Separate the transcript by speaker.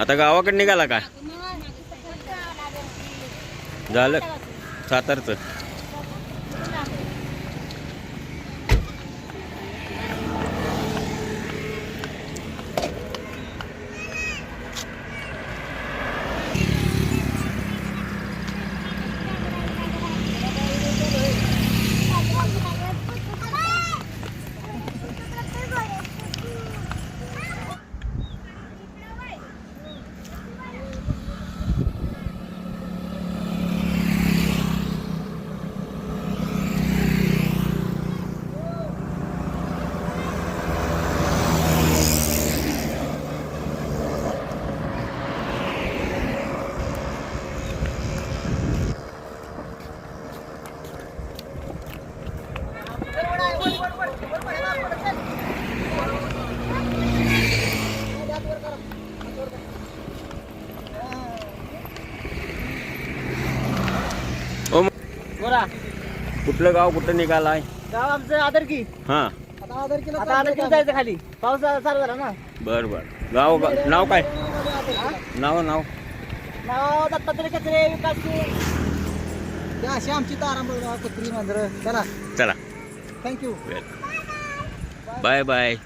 Speaker 1: आता गावाकडे निघाला का? झालं सातारचं. कुठलं गाव कुठं निघालाय?
Speaker 2: गाव आमचं आदरकी.
Speaker 1: हा
Speaker 2: आता आदरकीला जायचं खाली. पाऊस चालू झाला ना.
Speaker 1: बर बर. गाव नाव काय? नाव नाव
Speaker 2: नाव दत्तात्रय कचरे विकास. अशी आमची तारांबळ कचरी मांजर. चला
Speaker 1: चला.
Speaker 2: थँक्यू.
Speaker 1: Bye bye.